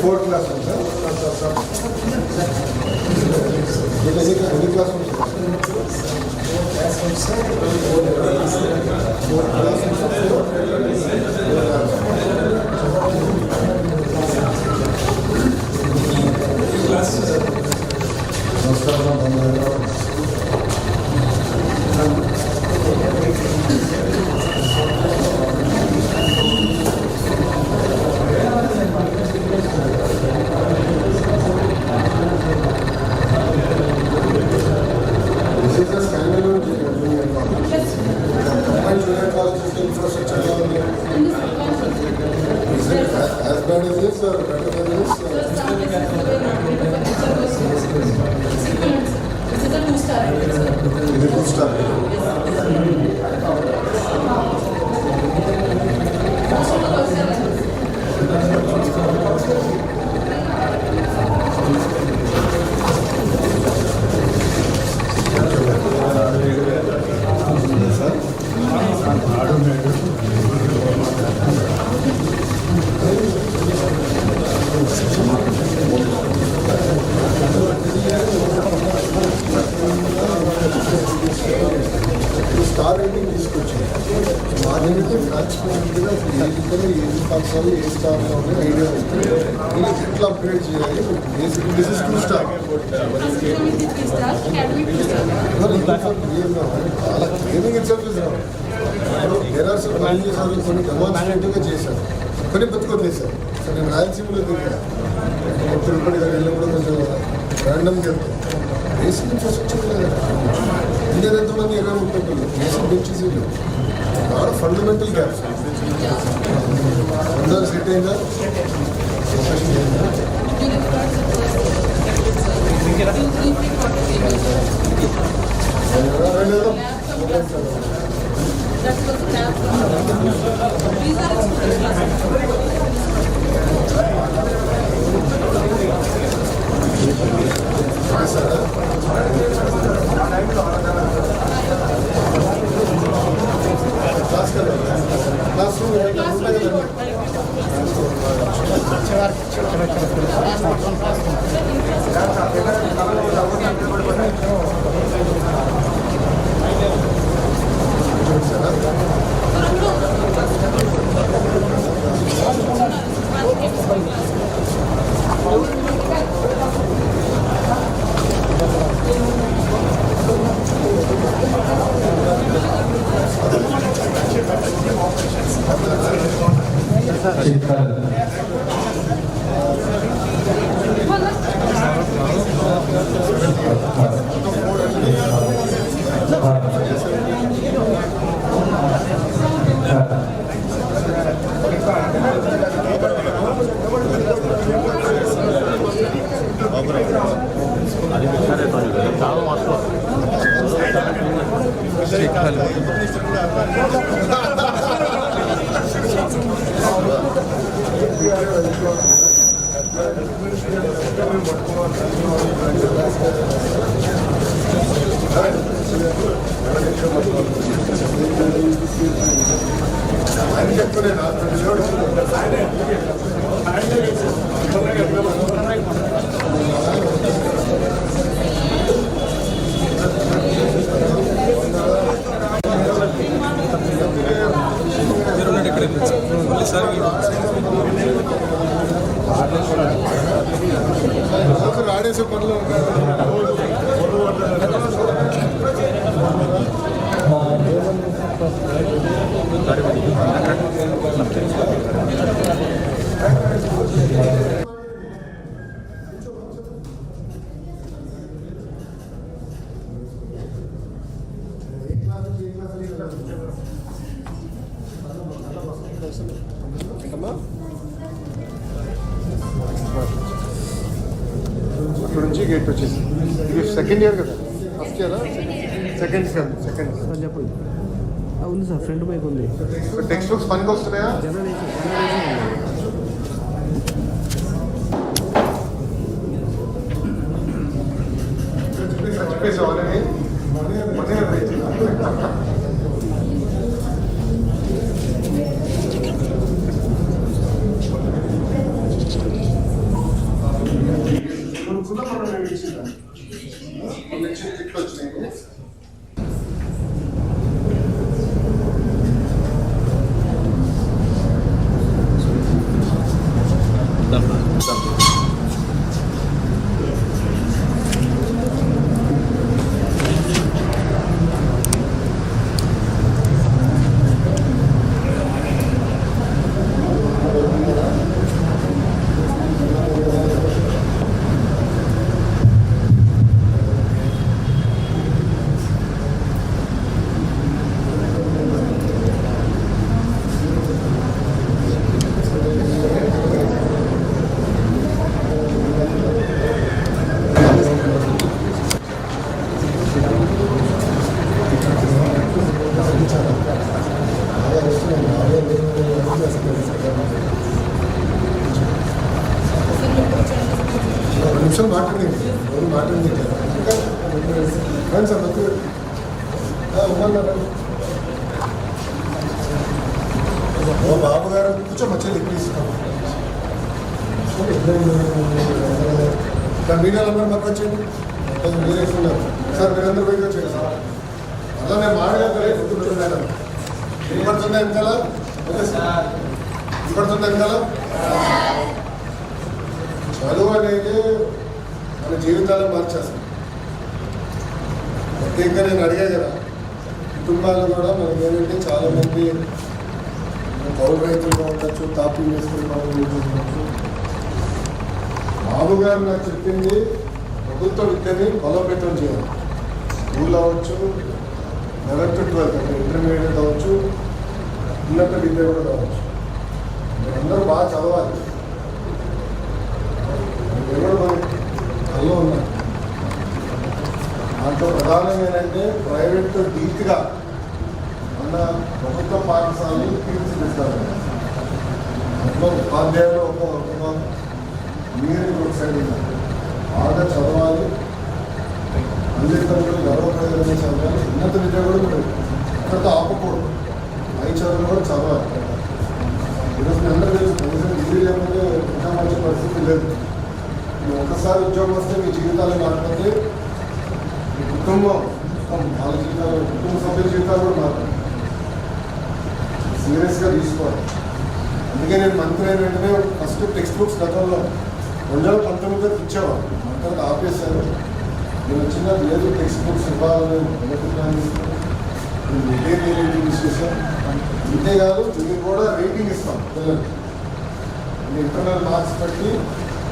Fourth class, sir. Any classroom, as bad as this or better than this? This is a 2-star. It is 2-star. Star rating తీసుకొచ్చింది మాదేంటే నచ్చిపోయిందిగా ఏ పాఠశాలలో ఏ స్టార్లో ఉండే idea ఉంటుంది వీళ్ళకి ఎట్లా upgrade చేయాలి basic this is 2-star అలా gaming it self is errors పని చేశారు కొన్ని డెమాన్స్ట్రేటివ్గా చేశారు కొన్ని బతుకొద్దేశారు సో నేను రాయలసీమలో తిరిగా తిరుపతి గారు వెళ్ళి కూడా కొంచెం ర్యాండమ్గా వెళ్తాను బేసిక్ ఇన్ఫ్రాస్ట్రక్చర్ లేదు ఇండియా ఎంతమంది 20-30 బేసిక్ బెంచెస్ చాలా ఫండమెంటల్ గ్యాప్స్ అందరూ సెట్ అయిందా ప్రొఫెషన్ అయిందా ఆయన చెప్తున్నా ఆడేసే పనులు అక్కడ నుంచి గేట్ వచ్చేసి ఇది సెకండ్ ఇయర్ కదా, ఫస్ట్ ఇయరా సెకండ్ చెప్పండి. ఉంది సార్, ఫ్రంట్ బైక్ ఉంది. టెక్స్ట్ బుక్స్ పనికి వస్తున్నాయా? చెప్పేసి ఆల్రెడీ నిమిషాలు మాట్లాడింది ఎవరు మాట్లాడింది సార్ మంచి ఓ బాబు గారు కూర్చో మంచిది ప్లీజ్ మీడియాలందరూ మాకు వచ్చేయండి మీరేస్తున్నారు సార్ మీరందరూ బయటకు వచ్చేయండి సార్ అలా నేను మాట్లాడలేదు కూర్చున్నాను వినపడుతుందా వెనకాల వినపడుతుందా వెనకాల చదువు అనేది మన జీవితాలు మార్చేస్తాం. ప్రత్యేకంగా నేను అడిగా కదా, కుటుంబాలు కూడా మనకి ఏంటంటే చాలామంది కౌలు రైతులుగా ఉండొచ్చు, తాపీ వేసుకుని ఉండొచ్చు. బాబు గారు నాకు చెప్పింది ప్రభుత్వ విద్యని బలోపేతం చేయాలి. స్కూల్ అవ్వచ్చు, 11th to 12th అంటే ఇంటర్మీడియట్ అవ్వచ్చు, ఉన్నత విద్య కూడా కావచ్చు. మీరందరూ బాగా చదవాలి. ఎవరు మనకి కల్లో ఉన్నారు. దాంట్లో ప్రధానంగా ఏంటంటే ప్రైవేట్తో డీప్గా మన ప్రభుత్వ పాఠశాలలు తీర్చిదిద్దాలి. దాంట్లో ఉపాధ్యాయులు ఒక మీరు ఒక సైడ్ ఉన్నారు. బాగా చదవాలి, అంబేద్కర్ గర్వపడేదని చదవాలి. ఉన్నత విద్య కూడా మీరు అక్కడితో ఆపకూడదు. పై చదువులు కూడా చదవాలి. ఈరోజు మీ అందరూ తెలుసు, కనీసం డిగ్రీ లేకపోతే ఇంకా మంచి పరిస్థితి లేదు. ఒకసారి ఉద్యోగం వస్తే మీ జీవితాలు మారిపోతే మీ కుటుంబం వాళ్ళ జీవితాలు, కుటుంబ సభ్యుల జీవితాలు కూడా మారుతాయి. సీరియస్గా తీసుకోవాలి. అందుకే నేను మంత్రి అయిన వెంటనే ఫస్ట్ టెక్స్ట్ బుక్స్ గతంలో 2019లో ఇచ్చేవాళ్ళు, తర్వాత ఆపేశారు. నేను వచ్చిన లేదు టెక్స్ట్ బుక్స్ ఇవ్వాలని చేశాను. అంతేకాదు మీరు కూడా రేటింగ్ ఇస్తాం పిల్లలకి. ఇంటర్నల్ మార్క్స్ బట్టి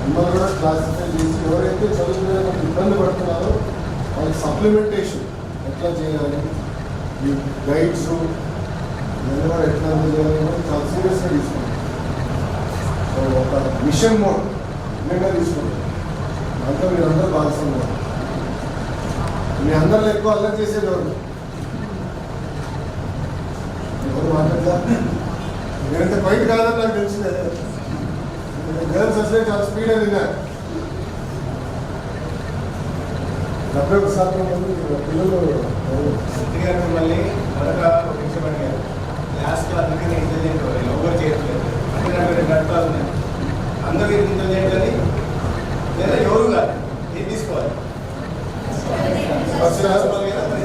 మిమ్మల్ని కూడా క్లాసిఫై చేసి ఎవరైతే చదువుకునే ఇబ్బంది పడుతున్నారో వాళ్ళకి సప్లిమెంటేషన్ ఎట్లా చేయాలి, ఈ గైడ్స్ ఇవన్నీ కూడా ఎట్లా చేయాలి చాలా సీరియస్గా తీసుకుంటాం. సో ఒక మిషన్ మోడ్ నిజంగా తీసుకుంటాం. దాంట్లో మీరందరూ భాగస్వామ్యం. మీ అందరిలో ఎక్కువ అల్లరి చేసేది ఎవరు మాట్లాడతా? నేనంత బయట కాదని నాకు తెలిసిందే. గర్ల్స్ అసలే చాలా స్పీడ్ అయిందా డెబ్బై ఒక శాతం మంది పిల్లలు గారు మిమ్మల్ని మొదట ఒక విషయం అడిగారు. లాస్ట్లో అందుకని ఇంటెలిజెంట్ ఎవరు చేయట్లేదు అంటే నాకు రెండు అర్థాలు ఉన్నాయి. అందరూ ఇంటెలిజెంట్ అని లేదా ఎవరు కాదు ఏం తీసుకోవాలి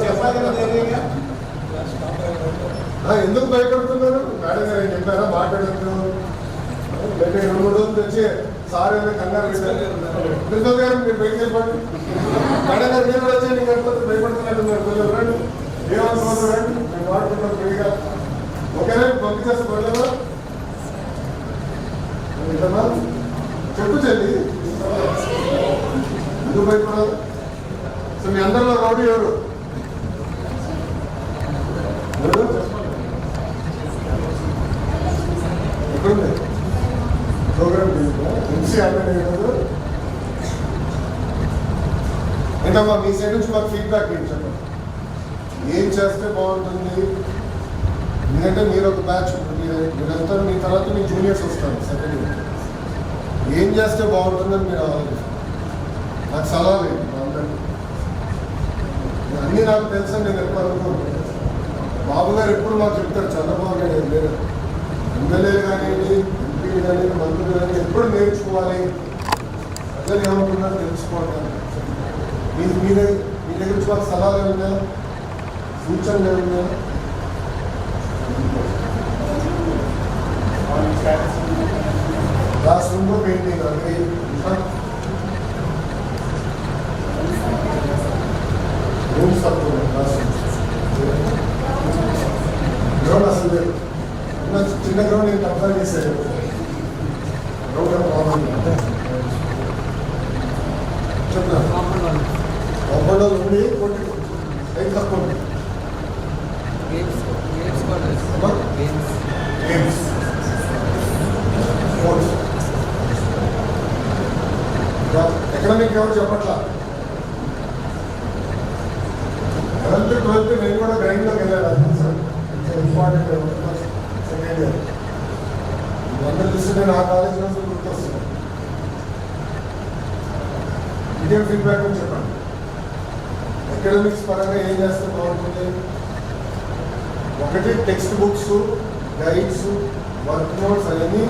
చెప్పాలి కదా ధైర్యంగా. ఎందుకు భయపడుతున్నారు? మేడం గారు చెప్పారా మాట్లాడుతూ లేకపోతే 2-3 రోజులు తెచ్చి సార్ ఏమైనా కంగారు ప్రిన్సిపల్ గారు మీరు బయటకు వెళ్ళిపోండి. మేడం గారు మీరు కూడా వచ్చి లేకపోతే భయపడుతున్నట్టున్నారు. కొంచెం రండి, ఏమనుకోవద్దు రండి, మేము వాడుకుంటాం ఫ్రీగా. ఓకేనా? పంపించేస్తే పడలేదా? చెప్పు చెల్లి, ఎందుకు భయపడాలి? సో మీ అందరిలో రౌడీ ఎవరు? ఎక్కడుంది ప్రోగ్రామ్? ఎంసీ అవ్వలేదు. ఏంటమ్మా మీ సైడ్ నుంచి మాకు ఫీడ్బ్యాక్ ఏంటి చెప్పండి. ఏం చేస్తే బాగుంటుంది? ఎందుకంటే మీరు ఒక బ్యాచ్, మీరంతా మీ తర్వాత మీ జూనియర్స్ వస్తారు సెకండ్ ఇయర్. ఏం చేస్తే బాగుంటుందని మీరు ఆలోచిస్తారు. నాకు సలహాలు ఏంటి మా అందరికీ? అన్నీ నాకు తెలుసని నేను ఎప్పుడు అనుకోను. బాబు గారు ఎప్పుడు మాకు చెప్తారు, చంద్రబాబు నాయుడు లేదు ఎమ్మెల్యేలు కానివ్వండి, ఎంపీలు కానివ్వండి, మంత్రులు కానీ ఎప్పుడు నేర్చుకోవాలి, ప్రజలు ఏమనుకున్నారో తెలుసుకోవాలి. మీ దగ్గర నుంచి మాకు సలహాలు ఏమన్నా, సూచనలు ఏమన్నా? క్లాస్ రూమ్లో పెయింటింగ్ అది రూమ్స్ తక్కువ క్లాస్ రూమ్స్. గ్రౌండ్ అసలు లేదు. చిన్న గ్రౌండ్ నేను కంపేర్ చేశాను. గ్రౌండ్ బాగుంది చెప్తాను. కాంపౌండ్ ఉండి కొట్టి ఏం తక్కువ ఉంది. గేమ్స్ స్పోర్ట్స్ ఎకనామిక్ ఎవరు చెప్పట్లా. 11th 12th నేను కూడా గ్రైండ్లోకి వెళ్ళాను సార్. ఇంపార్టెంట్ సెకండ్ ఇయర్ అందరూ చూస్తే నేను ఆ కాలేజ్ రోజు గుర్తొస్తున్నాను. ఇదే ఫీడ్బ్యాక్ అని చెప్పండి. ఎకనామిక్స్ పరంగా ఏం చేస్తే బాగుంటుంది? ఒకటి text books, guides, work notes అవన్నీ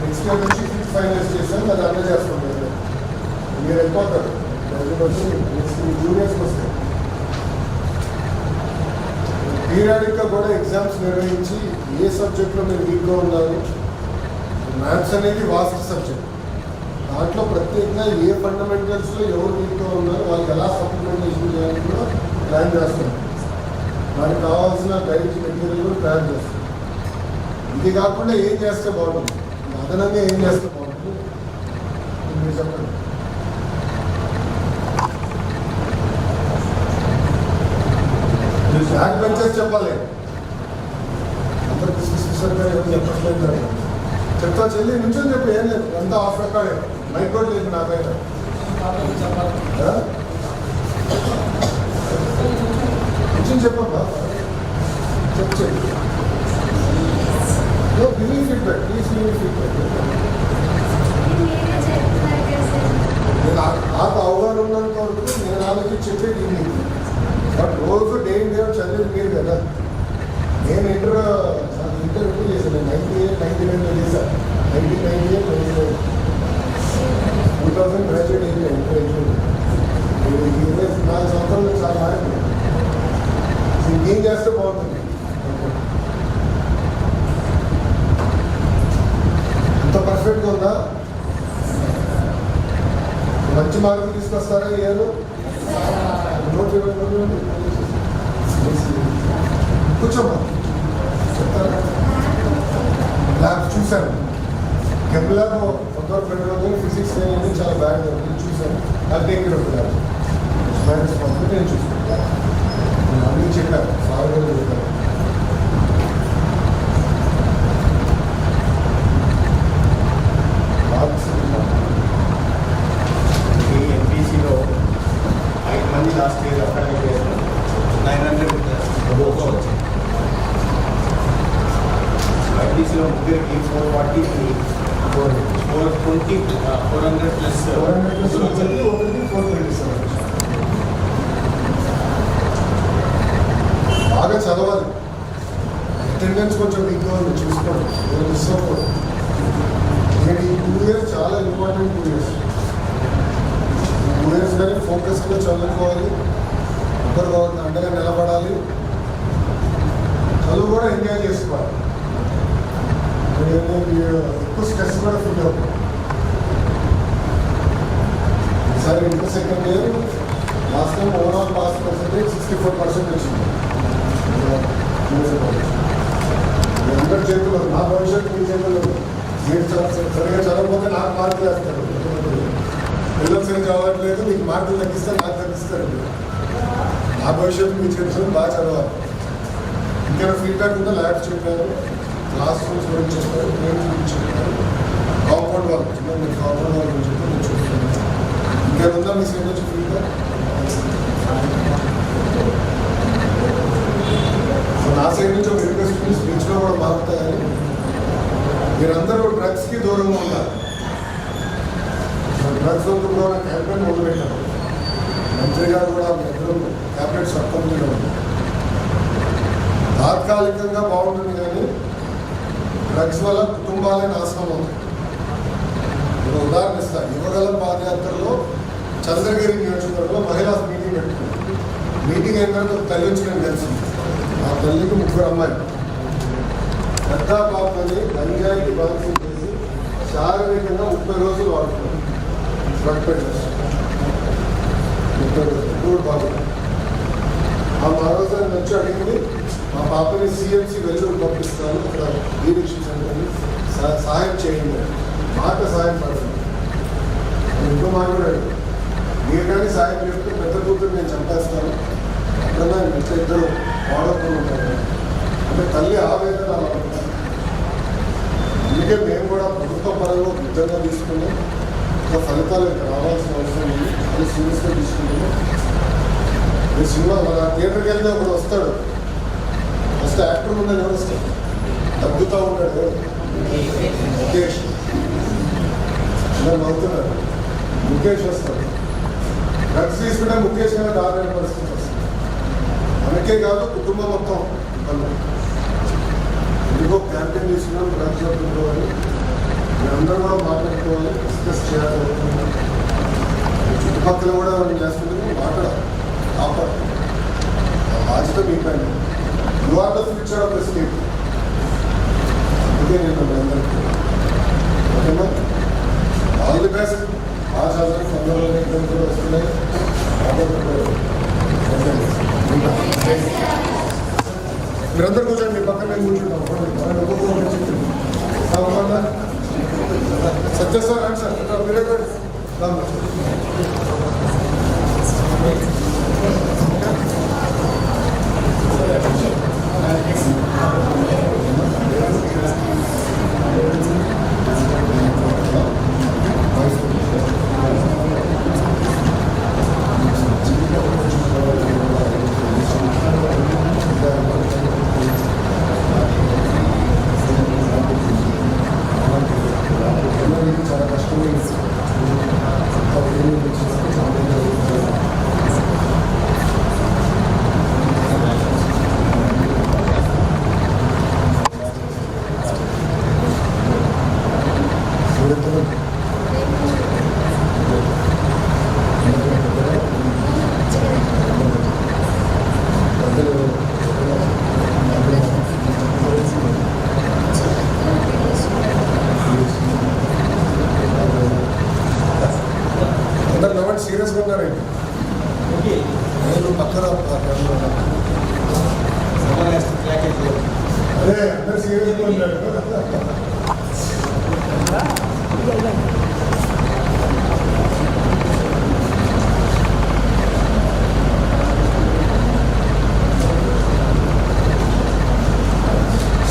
నెక్స్ట్ ఇయర్ నుంచి ఫైనలైజ్ చేశాను. అది అన్నీ చేస్తాం. మీరు వెళ్ళిపోతారు నెక్స్ట్ జూనియర్స్కి వస్తాయి. పీరియాడిక్గా కూడా ఎగ్జామ్స్ నిర్వహించి ఏ సబ్జెక్ట్లో మీరు వీక్గా ఉన్నారు. మ్యాథ్స్ అనేది వాస్ట్ సబ్జెక్ట్. దాంట్లో ప్రత్యేకంగా ఏ ఫండమెంటల్స్లో ఎవరు వీక్గా ఉన్నారు, వాళ్ళకి ఎలా సప్లిమెంటేషన్ చేయాలని కూడా ప్లాన్ చేస్తున్నారు. దానికి కావాల్సిన గైడ్స్ మెటీరియల్ కూడా ప్లాన్ చేస్తున్నారు. ఇది కాకుండా ఏం చేస్తే బాగుంటుంది, అదనంగా ఏం చేస్తే బాగుంటుంది మీరు చెప్పండి. బ్యాక్ బెంచెస్ చెప్పాలి. అందరికి సిస్టర్గా ఏమో చెప్పట్లేదు. చెప్తా చెల్లి నుంచి చెప్పి ఏం లేదు, అంతా ఆఫ్ రికార్డే. మైక్ కూడా లేదు నాకైనా. నుంచి చెప్పమ్మా, చెప్పండి. Give me feedback, please give me feedback. నాకు అవగాహన ఉన్నంత వరకు నేను ఆలోచించి చెప్పేది ఇది. బట్ రోజు డే ఇన్ డే చదివేది మీరు కదా. నేను ఇంటర్వ్యూ చేశాను. 98-99 చేశాను. 1998-99 2000 గ్రాడ్యుయేట్ అయింది. ఇంటర్వ్యూ 24 సంవత్సరాలు చాలా మారింది. ఏం చేస్తే బాగుంటుంది? అంత పర్ఫెక్ట్గా ఉందా? మంచి మార్కులు తీసుకొస్తారా ఇయర్? కూర్చోమ్మా, చెప్తారా? ల్యాబ్ చూశాను. కెమ్ ల్యాబ్ కొంతవరకు పెట్టడం, ఫిజిక్స్ అనేది చాలా బ్యాడ్ చూశాను. అది టేక్ ఒక ల్యాబ్ నేను చూసుకుంటాను. అన్నీ చెప్పాను, సార్ కూడా చెప్పాను. ఈ ఎంపీసీలో 5 మంది లాస్ట్ ఇయర్ అకాడమిక్ ఇయర్ 900 వచ్చింది. ఐటీసీలో ముగ్గురికి 440 420 400 ప్లస్ 400 427. మంచిగా చదువుకోవాలి, ఒకరికొకరికి అండగా నిలబడాలి, చదువు కూడా ఎంజాయ్ చేసుకోవాలి. ఎక్కువ స్ట్రెస్ కూడా ఫీల్ అవుతుంది. ఈసారి inter second year last time overall pass percentage 64% వచ్చింది. అందరి చేతుల్లో, నా భవిష్యత్తు మీ చేతుల్లో. మీరు సరిగా చదవకపోతే నాకు మార్కులు వేస్తారు. పిల్లలు సరిగ్గా చదవట్లేదు, మీకు మార్కులు తగ్గిస్తారు, నాకు తగ్గిస్తారు. నా భవిష్యత్తు మీ చేతుల్లో, బాగా చదవాలి. ఇంకేమైనా ఫీడ్బ్యాక్ ఉంటే ల్యాబ్స్ చెప్పారు, క్లాస్ రూమ్స్ గురించి చెప్పారు, గేమ్స్ గురించి చెప్పారు, కాంపౌండ్ వాళ్ళు మీరు కాంపౌండ్ వాళ్ళ గురించి చెప్పి నేను చూస్తున్నాను. ఇంకేముందా మీ సైడ్ నుంచి ఫీడ్బ్యాక్? నా సైడ్ నుంచి ఒక రిక్వెస్ట్ ఉంది, స్పీచ్లో కూడా మారుతాయని. మీరందరూ డ్రగ్స్కి దూరంగా ఉండాలి. డ్రగ్స్ వద్దు కూడా క్యాంపెయిన్ మొదలుపెట్టారు. మంత్రి గారు కూడా అందరూ క్యాబినెట్ సబ్ కమిటీలో ఉంది. తాత్కాలికంగా బాగుంటుంది కానీ డ్రగ్స్ వల్ల కుటుంబాలే నాశనం అవుతుంది. ఒక ఉదాహరణ ఇస్తాను. యువగలం పాదయాత్రలో చంద్రగిరి నియోజకవర్గంలో మహిళా మీటింగ్ పెట్టుకున్నాం. మీటింగ్ అయిన తర్వాత తల్లి వచ్చి నేను కలిసింది. ఆ తల్లికి 3 అమ్మాయిలు. పెద్ద పాపని గంజాయికి బాధ్యత చేసి శారీరకంగా 30 రోజులు వాడుతున్నారు. డ్రగ్ పెడతారు 30 రోజులు బాబు. ఆ మరోసారి వచ్చి అడిగింది, మా పాపని సిఎంసి వెల్లూరు పంపిస్తాను, అక్కడ డీరిక్షన్ సెంటర్ని సహాయం చేయండి, మాట సహాయం పడుతుంది. ఇంకో మాట కూడా మీరు కానీ సహాయం చేస్తే పెద్ద కూతురు నేను చంపేస్తాను, అక్కడ ఇంత ఇద్దరు వాడకుండా ఉంటారు. అంటే తల్లి ఆవేదన అలా ఉంటుంది. అందుకే మేము కూడా ప్రభుత్వ పరంగా యుద్ధంగా తీసుకున్నాం. ఇంకా ఫలితాలు రావాల్సిన అవసరం ఉంది, అది సీరియస్గా తీసుకుంటున్నాం. ఈ సినిమా మన థియేటర్కి వెళ్తే ఒకడు వస్తాడు, ఫస్ట్ యాక్టర్ ఉన్నది ఎవరు వస్తాడు, తగ్గుతూ ఉంటాడు ముఖేష్. నవ్వుతున్నాడు, ముఖేష్ వస్తాడు. డ్రగ్స్ తీసుకుంటే ముఖేష్ గారు దారుణ పరిస్థితి వస్తుంది. మనకే కాదు కుటుంబం మొత్తం ఇబ్బంది. ఎందుకో క్యాంపెయిన్ తీసుకున్నాం, డ్రగ్స్ పెట్టుకోవాలి, మీరందరూ కూడా మాట్లాడుకోవాలి, డిస్కస్ చేయాలి. చుట్టుపక్కల కూడా చేస్తుంటే మాట్లాడాలి, కాపాడు. ఆ బాధ్యత మీకండి. You are the future of the state. అందుకే నేను మీ అందరికీ ఓకేనా, ఆల్ ది బెస్ట్. ఆశాలు తొందరలో ఎగ్జామ్స్ కూడా వస్తున్నాయి. మీరందరూ కూర్చోండి, మీ పక్కన మేము కూర్చుంటాం. సత్య సార్ రండి సార్, మీరే చాలా కష్టమైంది. అందరు నవ్వండి, సీరియస్గా ఉన్నారండి. నేను పక్కన అదే అందరు సీరియస్గా ఉన్నారు.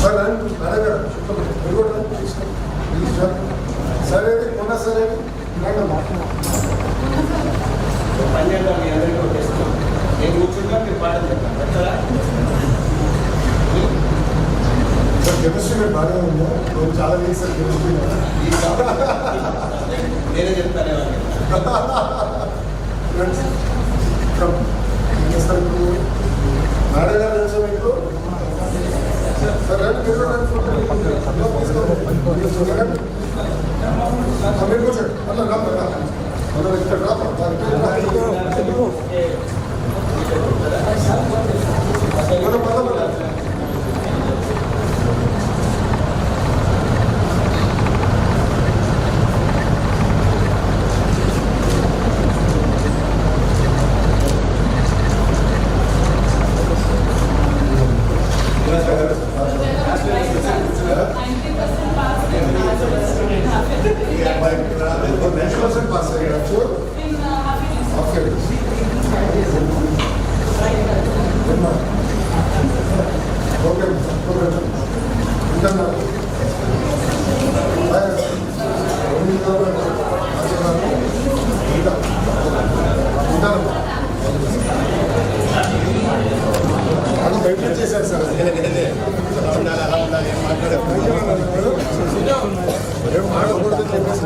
సార్ అడగారు మీరు కూడా సరే మొన్న సరే పని చేద్దాం. మీ అందరికీ ఒక ఇష్టం. నేను కూర్చుంటా, మీరు పాట చెప్తాను. ఎట్లా కెమిస్ట్రీ మీరు బాగానే ఉందా? చాలా వీక్ సార్ కెమిస్ట్రీ. నేనే చెప్తానే సార్ ఇప్పుడు మేడం గారు తెలుసా మీకు? సార్ మీరు కూర్చోండి. అలా మనం ఇక్కడ రా, మనం పదం పాస్ అయ్యచ్చు ఓకే ఉంటాను అది బయట చేశారు సార్ అలా ఉండాలి ఏం మాట్లాడారు ఏం మాట్లాడకూడదు చెప్పేసి